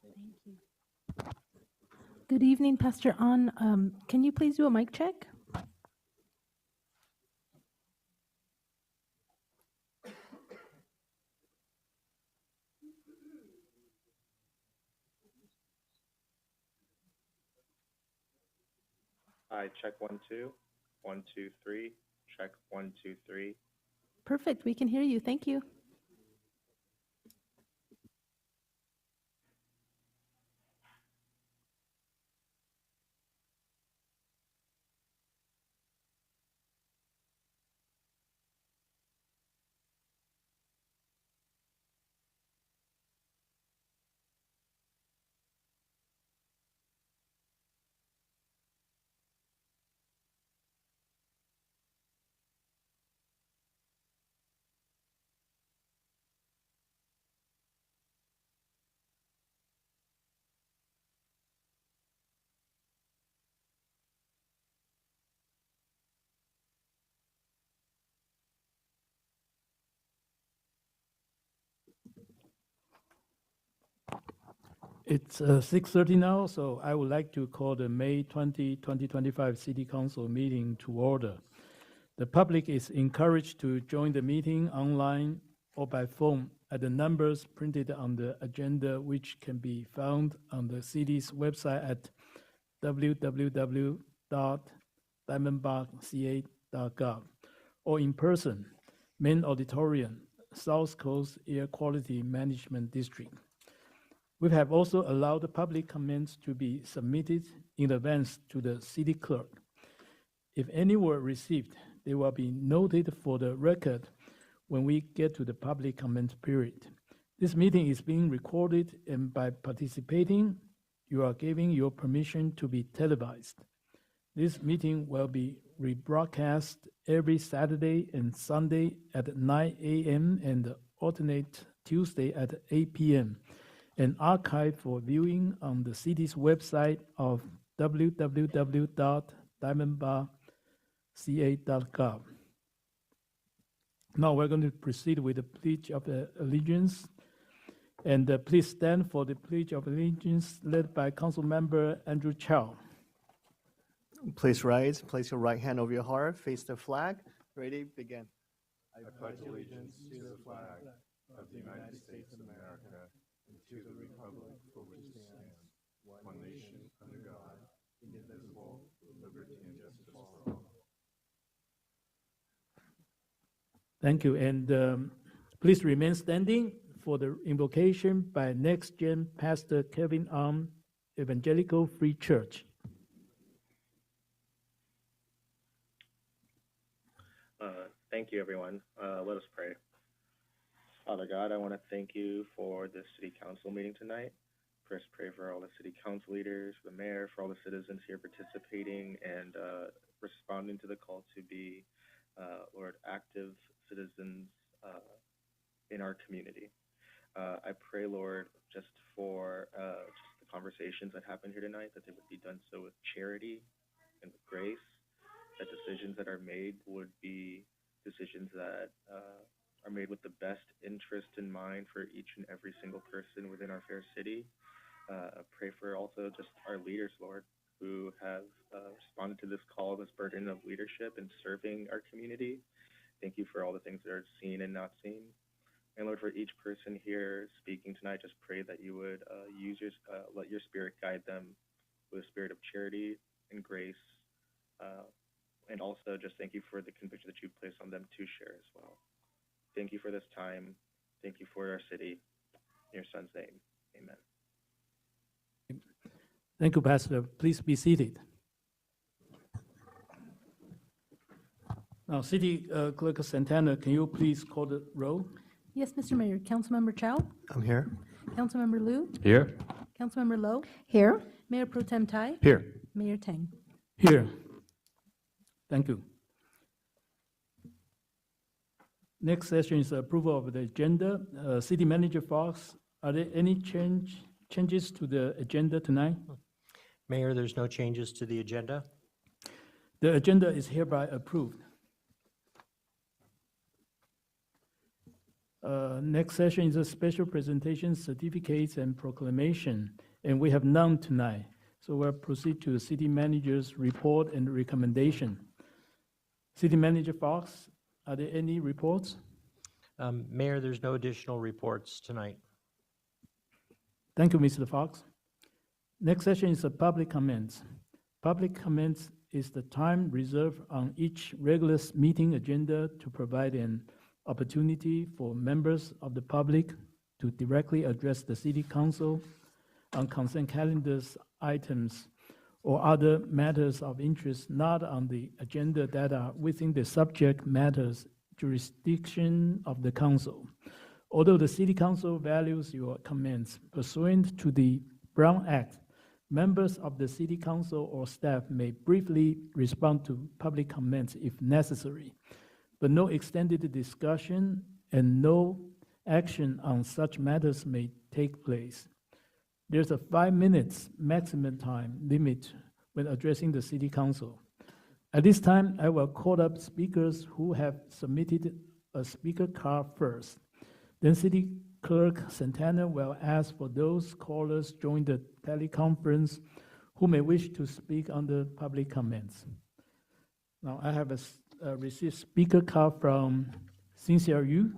Thank you. Good evening, Pastor An. Can you please do a mic check? Hi, check 1 2, 1 2 3, check 1 2 3. Perfect. We can hear you. Thank you. It's 6:30 now, so I would like to call the May 20, 2025 City Council meeting to order. The public is encouraged to join the meeting online or by phone at the numbers printed on the agenda, which can be found on the city's website at www.diamondbarca.gov or in person, Main Auditorium, South Coast Air Quality Management District. We have also allowed the public comments to be submitted in advance to the city clerk. If any were received, they will be noted for the record when we get to the public comment period. This meeting is being recorded, and by participating, you are giving your permission to be televised. This meeting will be rebroadcast every Saturday and Sunday at 9 a.m. and alternate Tuesday at 8 p.m. and archived for viewing on the city's website of www.diamondbarca.gov. Now we're going to proceed with the Pledge of Allegiance. And please stand for the Pledge of Allegiance led by Council Member Andrew Chow. Please rise, place your right hand over your heart, face the flag. Ready, begin. I pledge allegiance to the flag of the United States of America and to the republic for which it stands, one nation under God, indivisible, with liberty and justice for all. Thank you, and please remain standing for the invocation by Next Gen Pastor Kevin Arm, Evangelical Free Church. Thank you, everyone. Let us pray. Father God, I want to thank you for this city council meeting tonight. First, pray for all the city council leaders, the mayor, for all the citizens here participating and responding to the call to be, Lord, active citizens in our community. I pray, Lord, just for just the conversations that happen here tonight, that they would be done so with charity and with grace, that decisions that are made would be decisions that are made with the best interest in mind for each and every single person within our fair city. Pray for also just our leaders, Lord, who have responded to this call, this burden of leadership and serving our community. Thank you for all the things that are seen and not seen. And Lord, for each person here speaking tonight, just pray that you would let your spirit guide them with a spirit of charity and grace. And also just thank you for the conviction that you place on them to share as well. Thank you for this time. Thank you for our city. In your son's name, amen. Thank you, Pastor. Please be seated. Now, City Clerk Santana, can you please call the roll? Yes, Mr. Mayor. Councilmember Chow? I'm here. Councilmember Liu? Here. Councilmember Lowe? Here. Mayor Pro Tem Tai? Here. Mayor Tang? Here. Thank you. Next session is approval of the agenda. City Manager Fox, are there any changes to the agenda tonight? Mayor, there's no changes to the agenda. The agenda is hereby approved. Next session is a special presentation, certificates and proclamation, and we have none tonight. So we'll proceed to the city manager's report and recommendation. City Manager Fox, are there any reports? Mayor, there's no additional reports tonight. Thank you, Mr. Fox. Next session is a public comments. Public comments is the time reserved on each regular meeting agenda to provide an opportunity for members of the public to directly address the city council on consent calendars items or other matters of interest not on the agenda that are within the subject matters jurisdiction of the council. Although the city council values your comments pursuant to the Brown Act, members of the city council or staff may briefly respond to public comments if necessary, but no extended discussion and no action on such matters may take place. There's a 5 minutes maximum time limit when addressing the city council. At this time, I will call up speakers who have submitted a speaker card first. Then City Clerk Santana will ask for those callers join the teleconference who may wish to speak under public comments. Now, I have received speaker card from Cynthia Yu.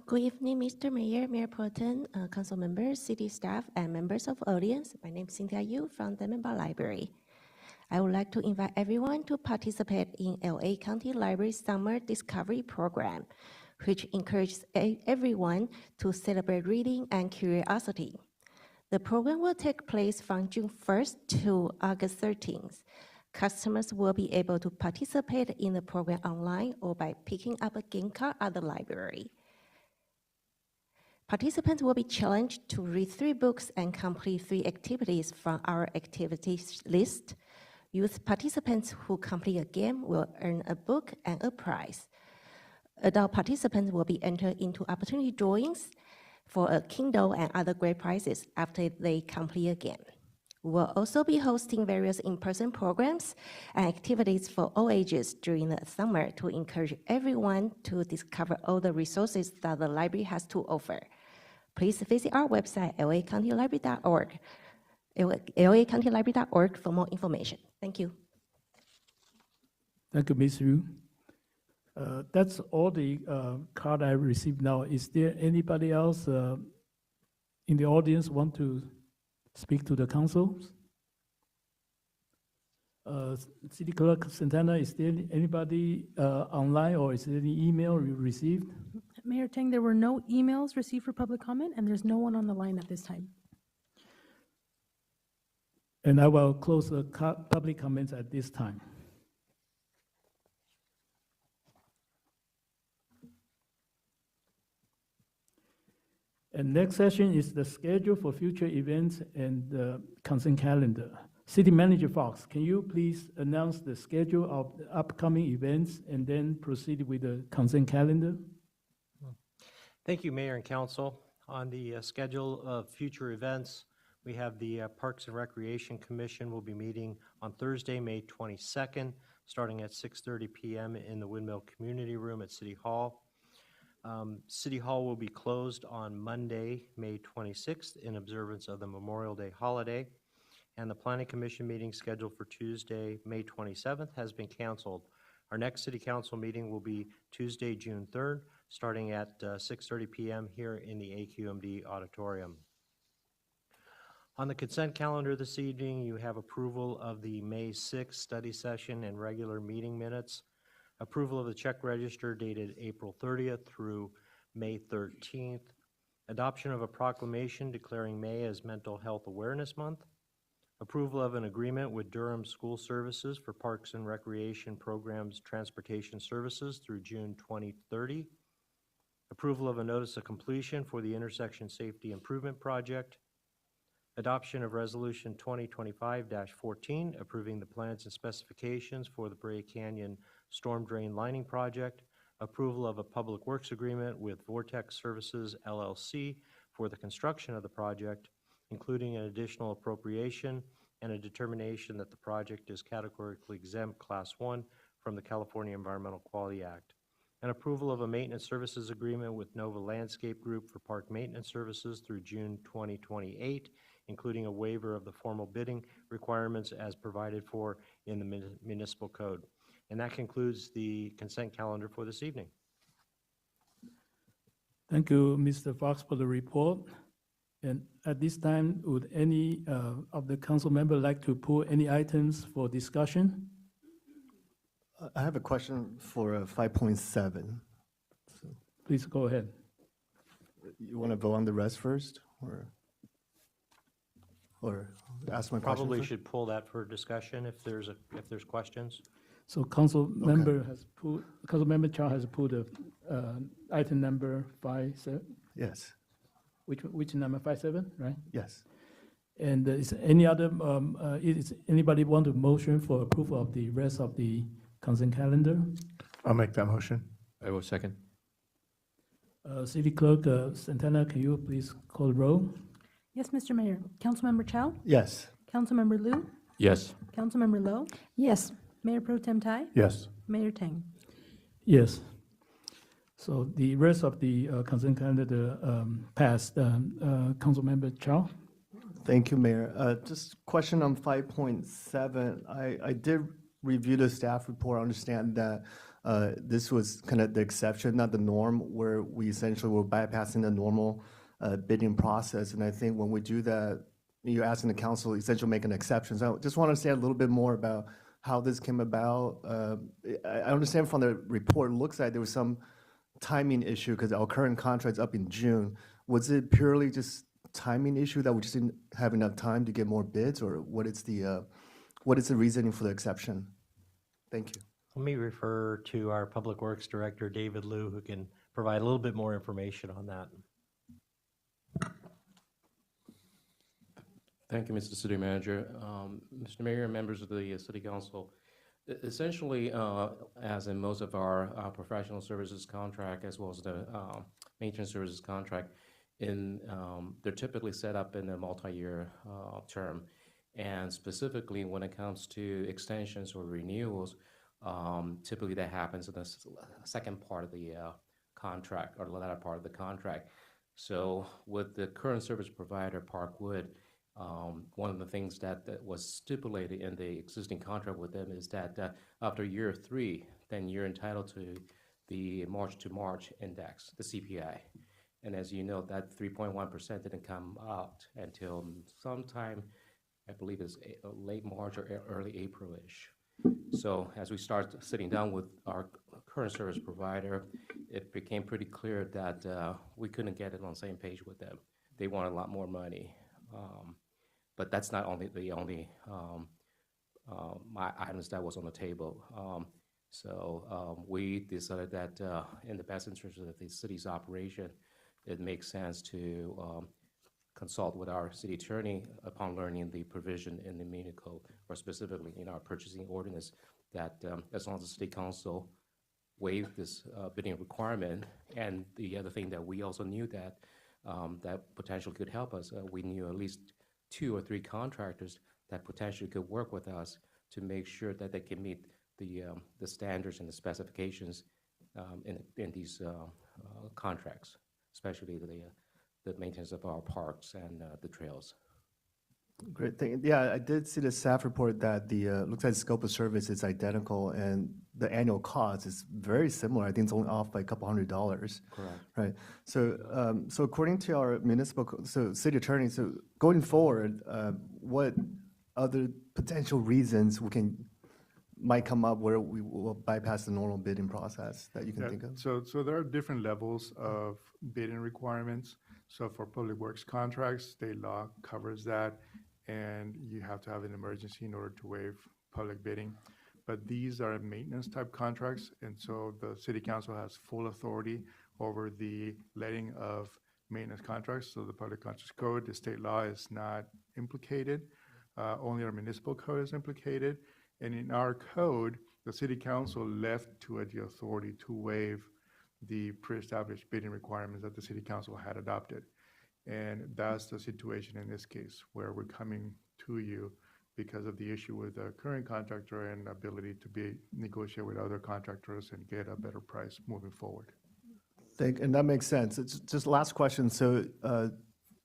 Good evening, Mr. Mayor, Mayor Pro Tem, council members, city staff, and members of audience. My name is Cynthia Yu from Diamondbar Library. I would like to invite everyone to participate in LA County Library Summer Discovery Program, which encourages everyone to celebrate reading and curiosity. The program will take place from June 1st to August 13th. Customers will be able to participate in the program online or by picking up a game card at the library. Participants will be challenged to read 3 books and complete 3 activities from our activities list. Youth participants who complete a game will earn a book and a prize. Adult participants will be entered into opportunity drawings for a Kindle and other great prizes after they complete a game. We will also be hosting various in-person programs and activities for all ages during the summer to encourage everyone to discover all the resources that the library has to offer. Please visit our website, lacountylibrary.org, lacountylibrary.org for more information. Thank you. Thank you, Ms. Yu. That's all the card I received now. Is there anybody else in the audience want to speak to the council? City Clerk Santana, is there anybody online or is there any email you received? Mayor Tang, there were no emails received for public comment, and there's no one on the line at this time. And I will close the public comments at this time. And next session is the schedule for future events and the consent calendar. City Manager Fox, can you please announce the schedule of the upcoming events and then proceed with the consent calendar? Thank you, Mayor and Council. On the schedule of future events, we have the Parks and Recreation Commission will be meeting on Thursday, May 22nd, starting at 6:30 p.m. in the Windmill Community Room at City Hall. City Hall will be closed on Monday, May 26th, in observance of the Memorial Day holiday. And the Planning Commission meeting scheduled for Tuesday, May 27th has been canceled. Our next City Council meeting will be Tuesday, June 3rd, starting at 6:30 p.m. here in the AQMD auditorium. On the consent calendar this evening, you have approval of the May 6th study session and regular meeting minutes, approval of the check register dated April 30th through May 13th, adoption of a proclamation declaring May as Mental Health Awareness Month, approval of an agreement with Durham School Services for Parks and Recreation Programs Transportation Services through June 2030, approval of a notice of completion for the Intersection Safety Improvement Project, adoption of Resolution 2025-14, approving the plans and specifications for the Brea Canyon Storm Drain Lining Project, approval of a public works agreement with Vortex Services, LLC for the construction of the project, including an additional appropriation and a determination that the project is categorically exempt Class 1 from the California Environmental Quality Act. An approval of a maintenance services agreement with Nova Landscape Group for park maintenance services through June 2028, including a waiver of the formal bidding requirements as provided for in the municipal code. And that concludes the consent calendar for this evening. Thank you, Mr. Fox, for the report. And at this time, would any of the council members like to pull any items for discussion? I have a question for 5.7. Please go ahead. You want to vote on the rest first, or ask my question Probably first? should pull that for discussion if there's questions. So Council Member Chow has pulled item number 5.7. Yes, Which number, 5.7, right? yes. And is any other, is anybody want to motion for approval of the rest of the consent calendar? I'll make that motion. I will second. City Clerk Santana, can you please call the roll? Yes, Mr. Mayor. Councilmember Chow? Yes. Councilmember Liu? Yes. Councilmember Lowe? Yes. Mayor Pro Tem Tai? Yes. Mayor Tang? Yes. So the rest of the consent calendar passed. Councilmember Chow? Thank you, Mayor. Just question on 5.7. I did review the staff report. I understand that this was kind of the exception, not the norm, where we essentially were bypassing the normal bidding process. And I think when we do that, you're asking the council essentially make an exception. So I just want to understand a little bit more about how this came about. I understand from the report, it looks like there was some timing issue because our current contract's up in June. Was it purely just timing issue that we just didn't have enough time to get more bids, or what is the reasoning for the exception? Thank you. Let me refer to our Public Works Director, David Liu, who can provide a little bit more information on that. Thank you, Mr. City Manager. Mr. Mayor, members of the City Council, essentially, as in most of our professional services contract, as well as the maintenance services contract, they're typically set up in a multi-year term. And specifically, when it comes to extensions or renewals, typically that happens in the second part of the contract, or the latter part of the contract. So with the current service provider, Parkwood, one of the things that was stipulated in the existing contract with them is that after year 3, then you're entitled to the March to March index, the CPI. And as you know, that 3.1% didn't come out until sometime, I believe it's late March or early April-ish. So as we start sitting down with our current service provider, it became pretty clear that we couldn't get it on the same page with them. They wanted a lot more money. But that's not the only my items that was on the table. So we decided that in the best interest of the city's operation, it makes sense to consult with our city attorney upon learning the provision in the Muni Code, or specifically in our purchasing ordinance, that as long as the city council waived this bidding requirement. And the other thing that we also knew that that potentially could help us, we knew at least 2 or 3 contractors that potentially could work with us to make sure that they can meet the standards and the specifications in these contracts, especially the maintenance of our parks and the trails. Great thing. Yeah, I did see the staff report that the looks like the scope of service is identical and the annual cost is very similar. I think it's only off by a couple $100. Correct. Right. So, so according to our city attorney, so going forward, what other potential reasons might come up where we will bypass the normal bidding process that you can think of? So there are different levels of bidding requirements. So for public works contracts, state law covers that, and you have to have an emergency in order to waive public bidding. But these are maintenance type contracts, and so the city council has full authority over the letting of maintenance contracts. So the public contracts code, the state law is not implicated. Only our municipal code is implicated. And in our code, the city council left to it the authority to waive the pre-established bidding requirements that the city council had adopted. And that's the situation in this case, where we're coming to you because of the issue with the current contractor and ability to negotiate with other contractors and get a better price moving forward. And that makes sense. It's just last question. So,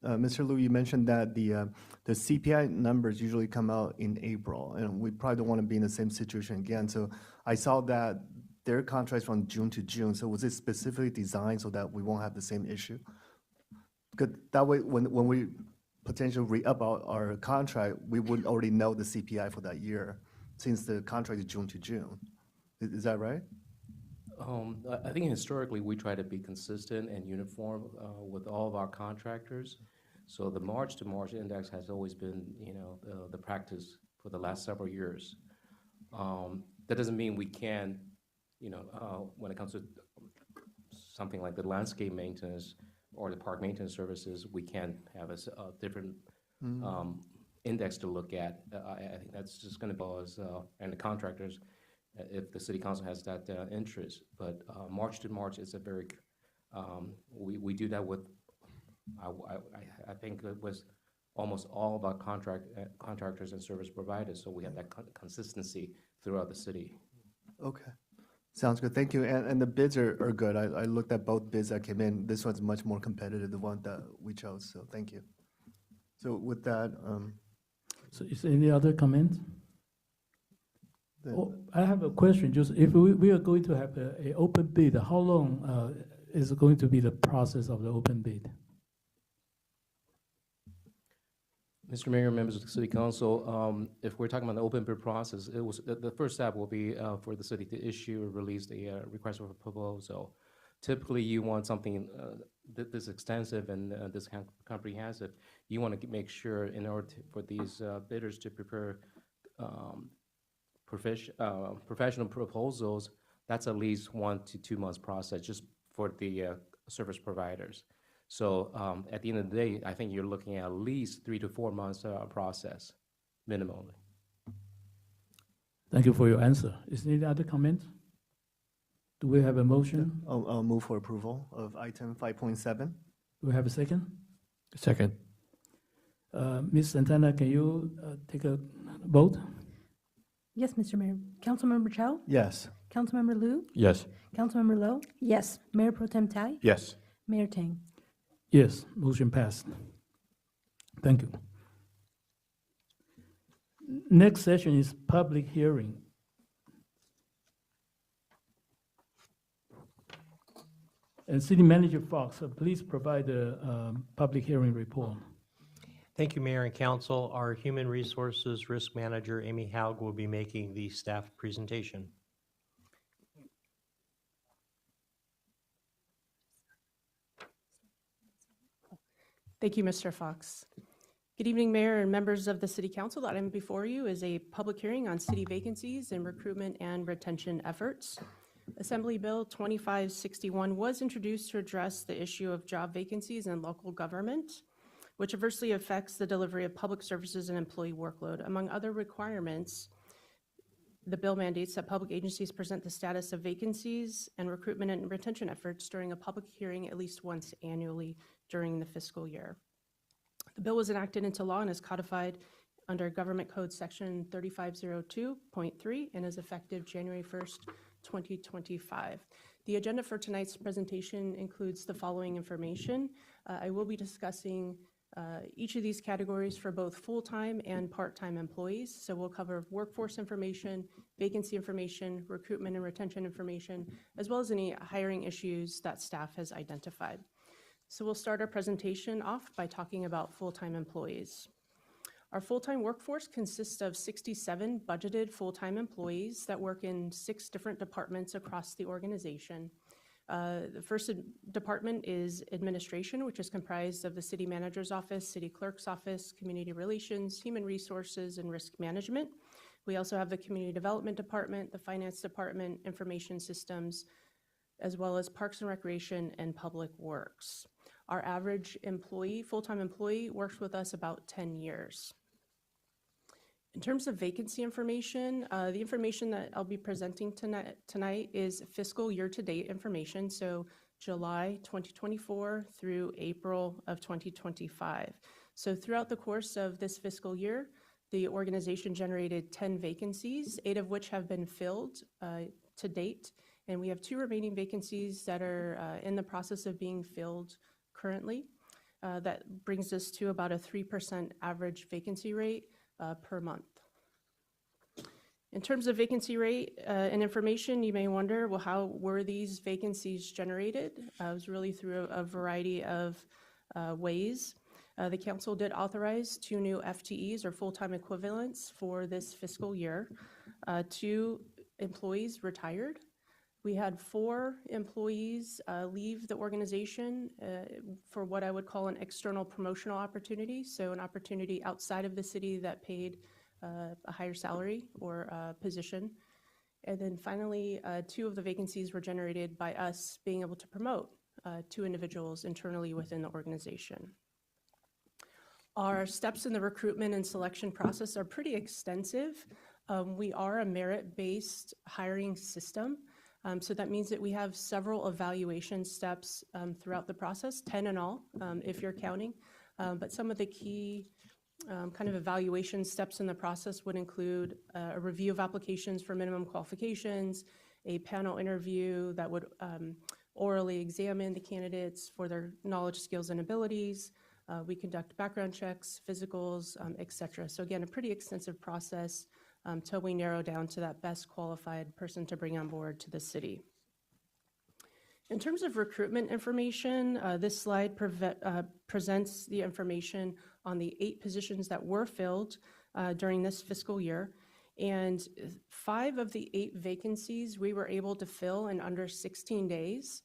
Mr. Liu, you mentioned that the CPI numbers usually come out in April, and we probably don't want to be in the same situation again. So I saw that their contracts from June to June. So was it specifically designed so that we won't have the same issue? Because that way, when we potentially re-up our contract, we would already know the CPI for that year, since the contract is June to June. Is that right? I think historically, we try to be consistent and uniform with all of our contractors. So the March to March index has always been, the practice for the last several years. That doesn't mean we can, when it comes to something like the landscape maintenance or the park maintenance services, we can have a different index to look at. I think that's just going to be us and the contractors, if the city council has that interest. But March to March is a very, we do that with, I think it was almost all of our contractors and service providers, so we have that consistency throughout the city. Okay. Sounds good. Thank you. And the bids are good. I looked at both bids that came in. This one's much more competitive, the one that we chose, so thank you. So with that, So is there any other comment? then- Oh, I have a question. Just if we are going to have a open bid, how long is going to be the process of the open bid? Mr. Mayor, members of the City Council, if we're talking about the open bid process, the first step will be for the city to issue or release the request for a proposal. Typically, you want something this extensive and this comprehensive. You want to make sure in order for these bidders to prepare professional proposals, that's at least 1 to 2 months process just for the service providers. So at the end of the day, I think you're looking at least 3 to 4 months process, minimally. Thank you for your answer. Is there any other comment? Do we have a motion? I'll move for approval of item 5.7. Do we have a second? Second. Ms. Santana, can you take a vote? Yes, Mr. Mayor. Councilmember Chow? Yes. Councilmember Liu? Yes. Councilmember Lowe? Yes. Mayor Pro Tem Tai? Yes. Mayor Tang? Yes, motion passed. Thank you. Next session is public hearing. And City Manager Fox, please provide the public hearing report. Thank you, Mayor and Council. Our Human Resources Risk Manager, Amy Haug, will be making the staff presentation. Thank you, Mr. Fox. Good evening, Mayor and members of the City Council. The item before you is a public hearing on city vacancies and recruitment and retention efforts. Assembly Bill 2561 was introduced to address the issue of job vacancies in local government, which adversely affects the delivery of public services and employee workload. Among other requirements, the bill mandates that public agencies present the status of vacancies and recruitment and retention efforts during a public hearing at least once annually during the fiscal year. The bill was enacted into law and is codified under Government Code Section 3502.3 and is effective January 1st, 2025. The agenda for tonight's presentation includes the following information. I will be discussing each of these categories for both full-time and part-time employees. So we'll cover workforce information, vacancy information, recruitment and retention information, as well as any hiring issues that staff has identified. So we'll start our presentation off by talking about full-time employees. Our full-time workforce consists of 67 budgeted full-time employees that work in 6 different departments across the organization. The first department is administration, which is comprised of the city manager's office, city clerk's office, community relations, human resources, and risk management. We also have the community development department, the finance department, information systems, as well as parks and recreation and public works. Our average employee, full-time employee, works with us about 10 years. In terms of vacancy information, the information that I'll be presenting tonight is fiscal year-to-date information, so July 2024 through April of 2025. So throughout the course of this fiscal year, the organization generated 10 vacancies, 8 of which have been filled to date. And we have 2 remaining vacancies that are in the process of being filled currently. That brings us to about a 3% average vacancy rate per month. In terms of vacancy rate and information, you may wonder, well, how were these vacancies generated? It was really through a variety of ways. The council did authorize 2 new FTEs, or full-time equivalents, for this fiscal year. 2 employees retired. We had 4 employees leave the organization for what I would call an external promotional opportunity, so an opportunity outside of the city that paid a higher salary or position. And then finally, 2 of the vacancies were generated by us being able to promote 2 individuals internally within the organization. Our steps in the recruitment and selection process are pretty extensive. We are a merit-based hiring system. So that means that we have several evaluation steps throughout the process, 10 in all, if you're counting. But some of the key kind of evaluation steps in the process would include a review of applications for minimum qualifications, a panel interview that would orally examine the candidates for their knowledge, skills, and abilities. We conduct background checks, physicals, et cetera. So again, a pretty extensive process till we narrow down to that best qualified person to bring on board to the city. In terms of recruitment information, this slide presents the information on the 8 positions that were filled during this fiscal year. And 5 of the 8 vacancies we were able to fill in under 16 days.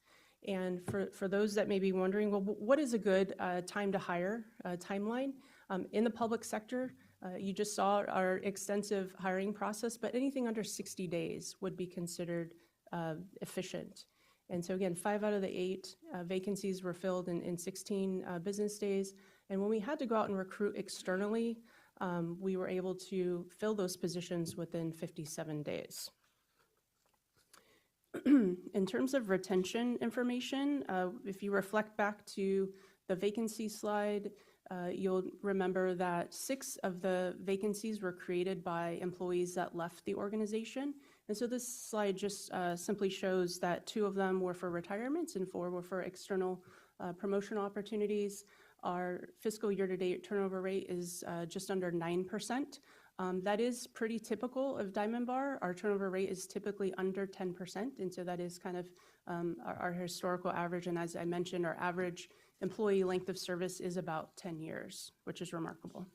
And for those that may be wondering, well, what is a good time to hire timeline? In the public sector, you just saw our extensive hiring process, but anything under 60 days would be considered efficient. And so again, 5 out of the 8 vacancies were filled in 16 business days. And when we had to go out and recruit externally, we were able to fill those positions within 57 days. In terms of retention information, if you reflect back to the vacancy slide, you'll remember that 6 of the vacancies were created by employees that left the organization. And so this slide just simply shows that 2 of them were for retirements and 4 were for external promotional opportunities. Our fiscal year-to-date turnover rate is just under 9%. That is pretty typical of Diamond Bar. Our turnover rate is typically under 10%, and so that is kind of our historical average. And as I mentioned, our average employee length of service is about 10 years, which is remarkable.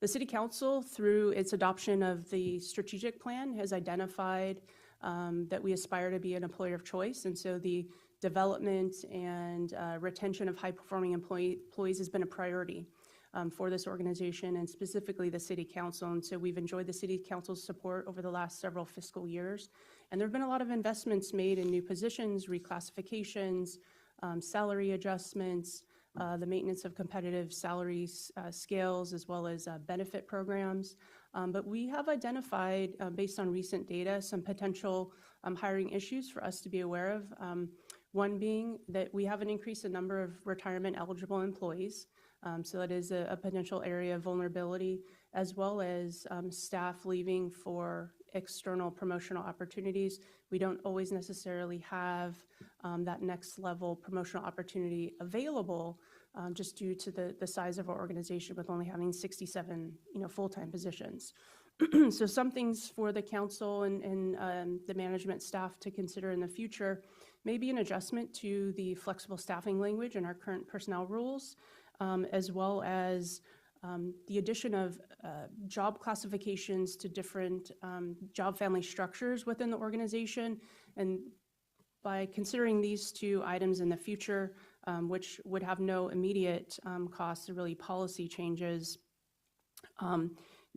The City Council, through its adoption of the strategic plan, has identified that we aspire to be an employer of choice, and so the development and retention of high-performing employees has been a priority for this organization and specifically the City Council. And so we've enjoyed the City Council's support over the last several fiscal years. And there have been a lot of investments made in new positions, reclassifications, salary adjustments, the maintenance of competitive salary scales, as well as benefit programs. But we have identified, based on recent data, some potential hiring issues for us to be aware of. One being that we have an increase in number of retirement eligible employees. So that is a potential area of vulnerability, as well as staff leaving for external promotional opportunities. We don't always necessarily have that next level promotional opportunity available just due to the size of our organization with only having 67 full-time positions. So some things for the council and the management staff to consider in the future may be an adjustment to the flexible staffing language in our current personnel rules, as well as the addition of job classifications to different job family structures within the organization. And by considering these 2 items in the future, which would have no immediate costs or really policy changes,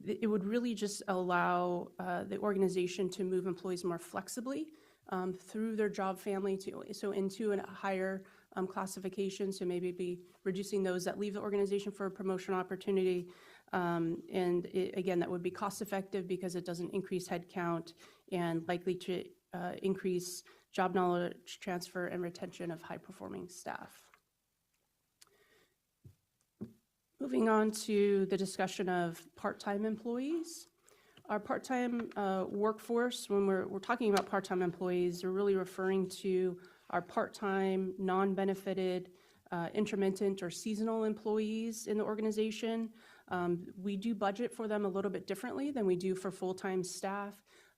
it would really just allow the organization to move employees more flexibly through their job family into a higher classification, so maybe be reducing those that leave the organization for a promotional opportunity. Again, that would be cost effective because it doesn't increase headcount and likely to increase job knowledge transfer and retention of high performing staff. Moving on to the discussion of part-time employees. Our part-time workforce, when we're talking about part-time employees, we're really referring to our part-time, non-benefited, intermittent or seasonal employees in the organization. We do budget for them a little bit differently than we do for full-time staff.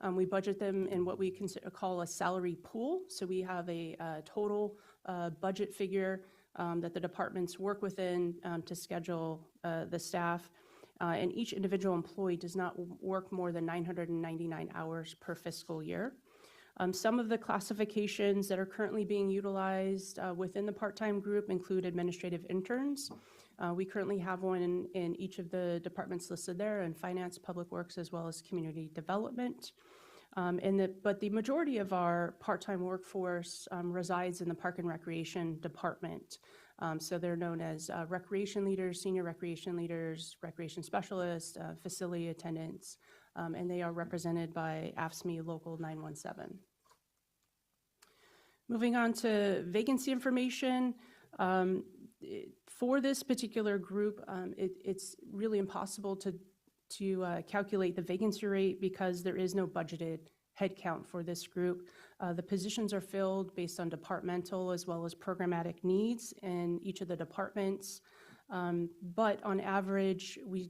We budget them in what we call a salary pool. So we have a total budget figure that the departments work within to schedule the staff. And each individual employee does not work more than 999 hours per fiscal year. Some of the classifications that are currently being utilized within the part-time group include administrative interns. We currently have one in each of the departments listed there, in finance, public works, as well as community development. But the majority of our part-time workforce resides in the Park and Recreation Department. So they're known as recreation leaders, senior recreation leaders, recreation specialists, facility attendants, and they are represented by AFSCME Local 917. Moving on to vacancy information. For this particular group, it's really impossible to calculate the vacancy rate because there is no budgeted headcount for this group. The positions are filled based on departmental as well as programmatic needs in each of the departments. But on average, we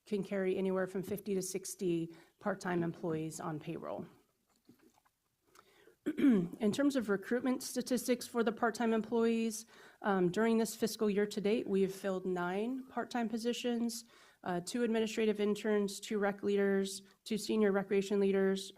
can carry anywhere from 50 to 60 part-time employees on payroll. In terms of recruitment statistics for the part-time employees, during this fiscal year to date, we have filled 9 part-time positions, 2 administrative interns, 2 rec leaders, 2 senior recreation leaders,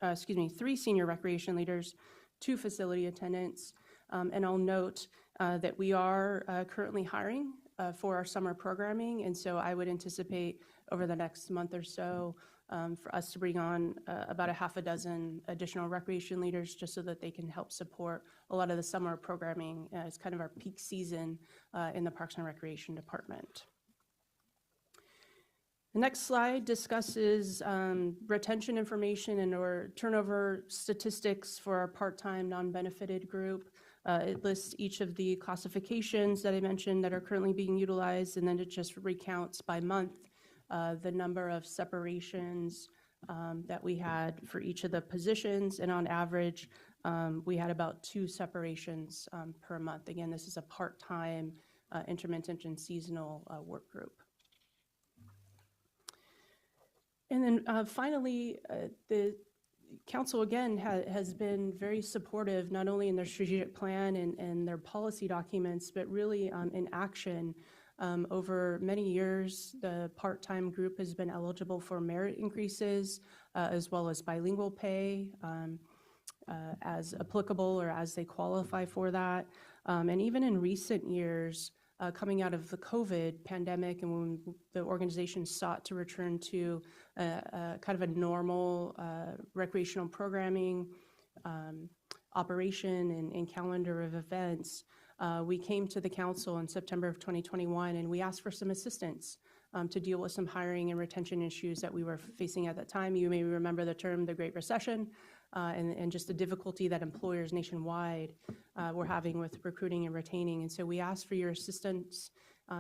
3 senior recreation leaders, 2 facility attendants. And I'll note that we are currently hiring for our summer programming, and so I would anticipate over the next month or so for us to bring on about a half a dozen additional recreation leaders just so that they can help support a lot of the summer programming. It's kind of our peak season in the Parks and Recreation Department. The next slide discusses retention information and or turnover statistics for our part-time non-benefited group. It lists each of the classifications that I mentioned that are currently being utilized, and then it just recounts by month the number of separations that we had for each of the positions, and on average, we had about 2 separations per month. Again, this is a part-time, intermittent, and seasonal work group. And then finally, the council again has been very supportive, not only in their strategic plan and their policy documents, but really in action. Over many years, the part-time group has been eligible for merit increases as well as bilingual pay as applicable or as they qualify for that. And even in recent years, coming out of the COVID pandemic and when the organization sought to return to kind of a normal recreational programming operation and calendar of events, we came to the council in September of 2021 and we asked for some assistance to deal with some hiring and retention issues that we were facing at that time. You may remember the term the Great Recession and just the difficulty that employers nationwide were having with recruiting and retaining. And so we asked for your assistance.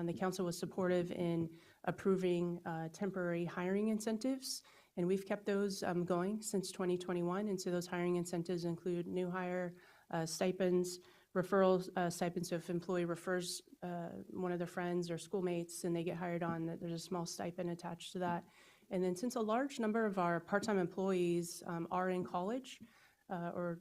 The council was supportive in approving temporary hiring incentives, and we've kept those going since 2021. And so those hiring incentives include new hire stipends, referral stipends. So if an employee refers one of their friends or schoolmates and they get hired on, there's a small stipend attached to that. And then since a large number of our part-time employees are in college or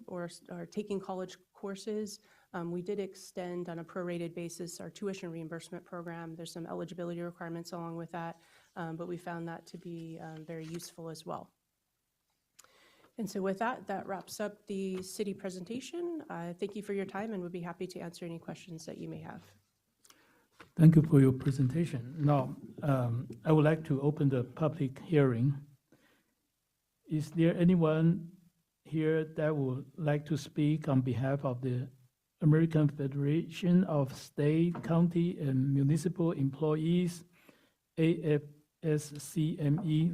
are taking college courses, we did extend on a prorated basis our tuition reimbursement program. There's some eligibility requirements along with that, but we found that to be very useful as well. And so with that, that wraps up the city presentation. Thank you for your time and would be happy to answer any questions that you may have. Thank you for your presentation. Now, I would like to open the public hearing. Is there anyone here that would like to speak on behalf of the American Federation of State, County, and Municipal Employees, AFSCME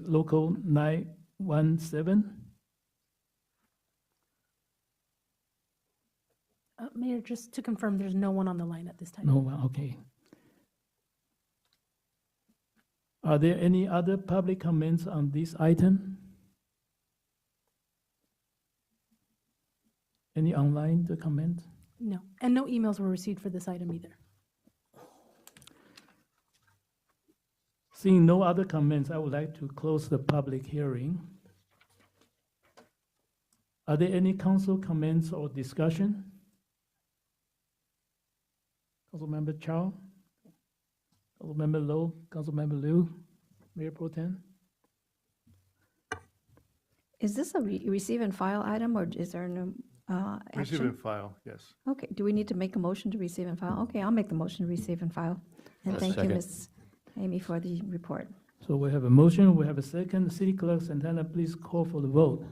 Local 917? Mayor, just to confirm, there's no one on the line at this time. No one, okay. Are there any other public comments on this item? Any online to comment? No, and no emails were received for this item either. Seeing no other comments, I would like to close the public hearing. Are there any council comments or discussion? Councilmember Chow? Councilmember Low? Councilmember Liu? Mayor Pro Tem? Is this a receive and file item, or is there no Receive action? and file, yes. Okay, do we need to make a motion to receive and file? Okay, I'll make the motion to receive and file. And I'll thank you, second. Ms. Amy, for the report. So we have a motion, we have a second. City Clerk Santana, please call for the vote.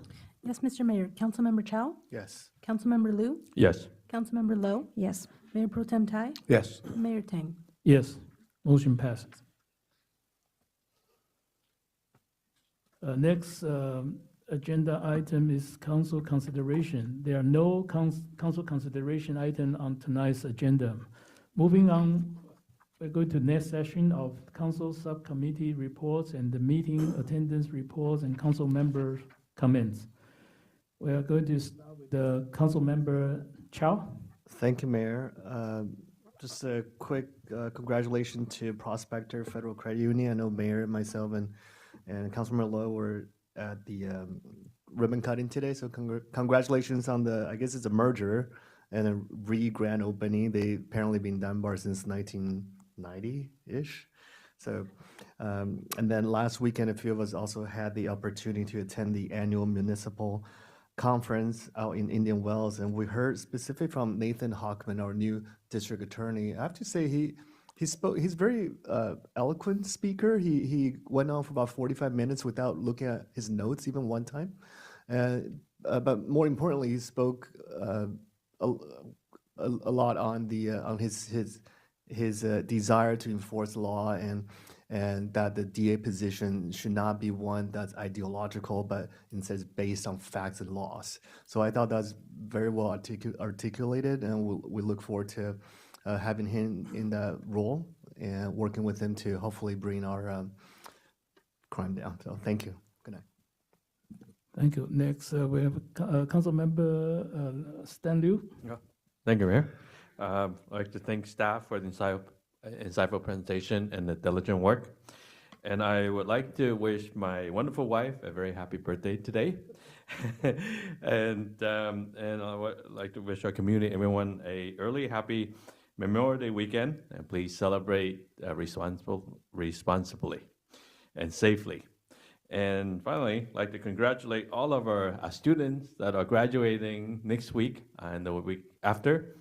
Yes, Mr. Mayor. Councilmember Chow? Yes. Councilmember Liu? Yes. Councilmember Low? Yes. Mayor Pro Tem Tai? Yes. Mayor Tang? Yes, motion passes. Next agenda item is council consideration. There are no council consideration item on tonight's agenda. Moving on, we're going to next session of council subcommittee reports and the meeting attendance reports and council member comments. We are going to start with the council member Chow. Thank you, Mayor. Just a quick congratulations to Prospector Federal Credit Union. I know Mayor, myself, and Councilmember Lowe were at the ribbon cutting today. So congratulations on the, I guess it's a merger and a re-grand opening. They apparently been Dunbar since 1990-ish. So, and then last weekend, a few of us also had the opportunity to attend the annual municipal conference out in Indian Wells, and we heard specifically from Nathan Hockman, our new district attorney. I have to say he spoke. He's very eloquent speaker. He went on for about 45 minutes without looking at his notes even one time. But more importantly, he spoke a lot on his desire to enforce law and that the DA position should not be one that's ideological, but instead is based on facts and laws. So I thought that's very well articulated, and we look forward to having him in that role and working with him to hopefully bring our crime down. So thank you. Good night. Thank you. Next, we have council member Stan Liu. Thank you, Mayor. I'd like to thank staff for the insightful presentation and the diligent work. And I would like to wish my wonderful wife a very happy birthday today. and I would like to wish our community, everyone, a early happy Memorial Day weekend. And please celebrate responsibly and safely. And finally, I'd like to congratulate all of our students that are graduating next week and the week after,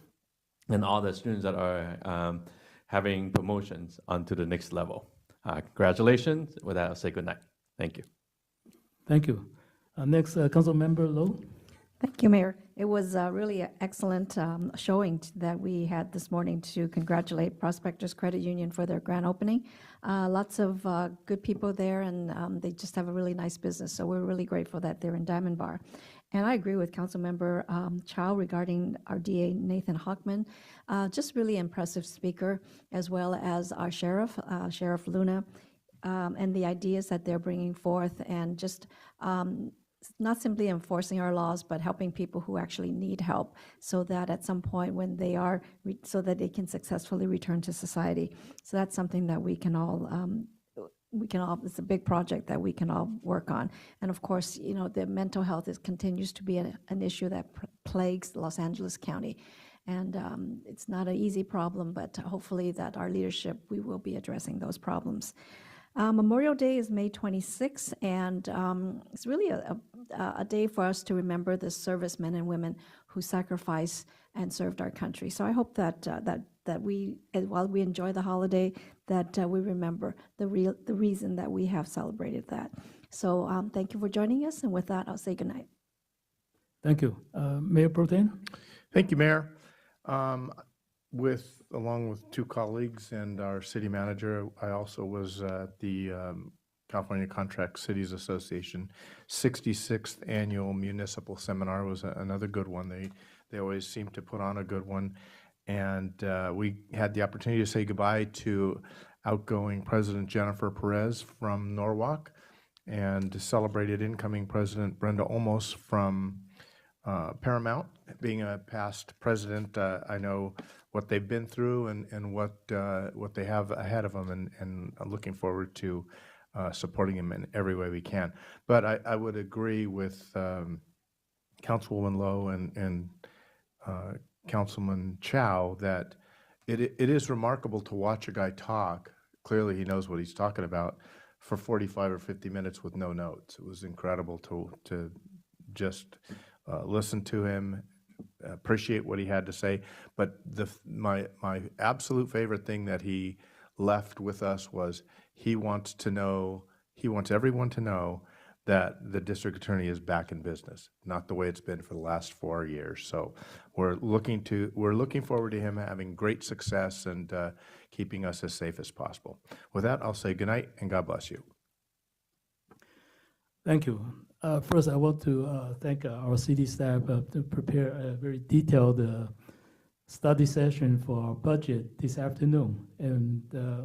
and all the students that are having promotions onto the next level. Congratulations. With that, I'll say good night. Thank you. Thank you. Next, council member Lowe. Thank you, Mayor. It was really an excellent showing that we had this morning to congratulate Prospectors Credit Union for their grand opening. Lots of good people there, and they just have a really nice business. So we're really grateful that they're in Diamond Bar. And I agree with Councilmember Chow regarding our DA Nathan Hockman. Just really impressive speaker, as well as our sheriff, Sheriff Luna, and the ideas that they're bringing forth, and just not simply enforcing our laws, but helping people who actually need help, so that at some point when they are, so that they can successfully return to society. So that's something that we can all, it's a big project that we can all work on. And of course, you know, the mental health continues to be an issue that plagues Los Angeles County. And it's not an easy problem, but hopefully that our leadership, we will be addressing those problems. Memorial Day is May 26th, and it's really a day for us to remember the servicemen and women who sacrificed and served our country. So I hope that that we, while we enjoy the holiday, that we remember the reason that we have celebrated that. So thank you for joining us, and with that, I'll say goodnight. Thank you. Mayor Pro Tem? Thank you, Mayor. Along with two colleagues and our city manager, I also was at the California Contract Cities Association 66th Annual Municipal Seminar. Was another good one. They always seem to put on a good one. And we had the opportunity to say goodbye to outgoing President Jennifer Perez from Norwalk and celebrated incoming President Brenda Olmos from Paramount. Being a past president, I know what they've been through and what they have ahead of them, and I'm looking forward to supporting them in every way we can. But I would agree with Councilwoman Lowe and Councilman Chow that it is remarkable to watch a guy talk. Clearly, he knows what he's talking about for 45 or 50 minutes with no notes. It was incredible to just listen to him, appreciate what he had to say. But my absolute favorite thing that he left with us was he wants everyone to know that the district attorney is back in business, not the way it's been for the last 4 years. So we're looking forward to him having great success and keeping us as safe as possible. With that, I'll say goodnight and God bless you. Thank you. First, I want to thank our city staff to prepare a very detailed study session for our budget this afternoon. And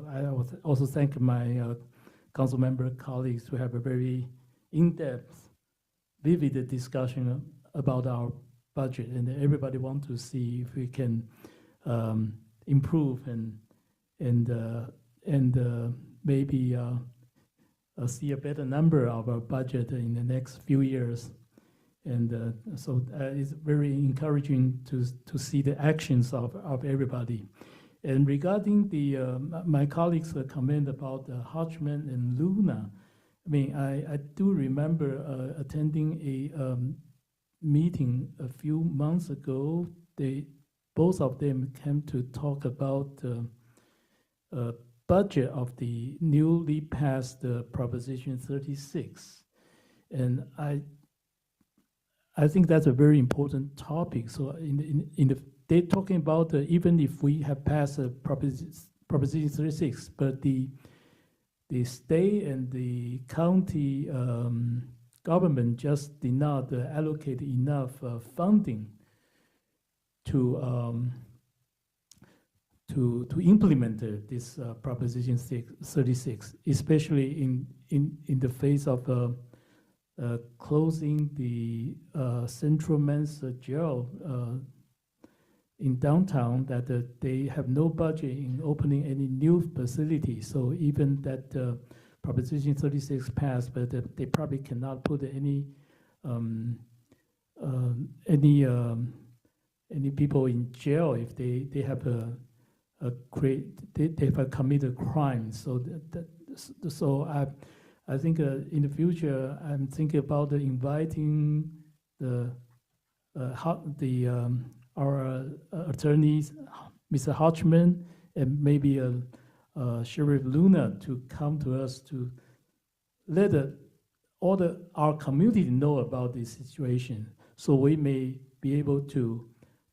I also thank my council member colleagues to have a very in-depth, vivid discussion about our budget. And everybody wants to see if we can improve and maybe see a better number of our budget in the next few years. And so it's very encouraging to see the actions of everybody. And regarding my colleagues' comment about Hodgman and Luna, I mean, I do remember attending a meeting a few months ago. Both of them came to talk about budget of the newly passed Proposition 36. And I think that's a very important topic. So they're talking about even if we have passed Proposition 36, but the state and the county government just did not allocate enough funding to implement this Proposition 36, especially in the face of closing the Central Men's Jail in downtown, that they have no budget in opening any new facility. So even that Proposition 36 passed, but they probably cannot put any people in jail if they have they have committed crimes. So I think in the future I'm thinking about inviting our attorneys, Mr. Hodgman, and maybe Sheriff Luna to come to us to let our community know about this situation, so we may be able to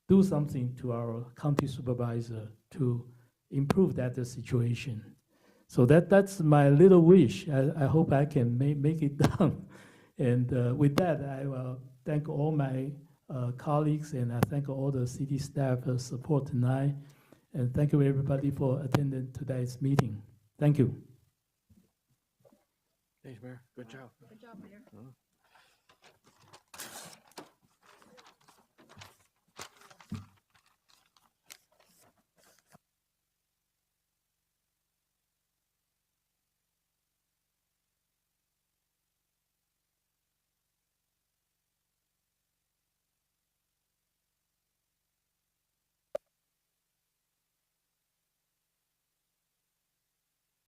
do something to our county supervisor to improve that situation. So that's my little wish. I hope I can make it done. And with that, I will thank all my colleagues, and I thank all the city staff for support tonight. And thank you everybody for attending today's meeting. Thank you. Thanks, Mayor. Good job. Good job, Mayor.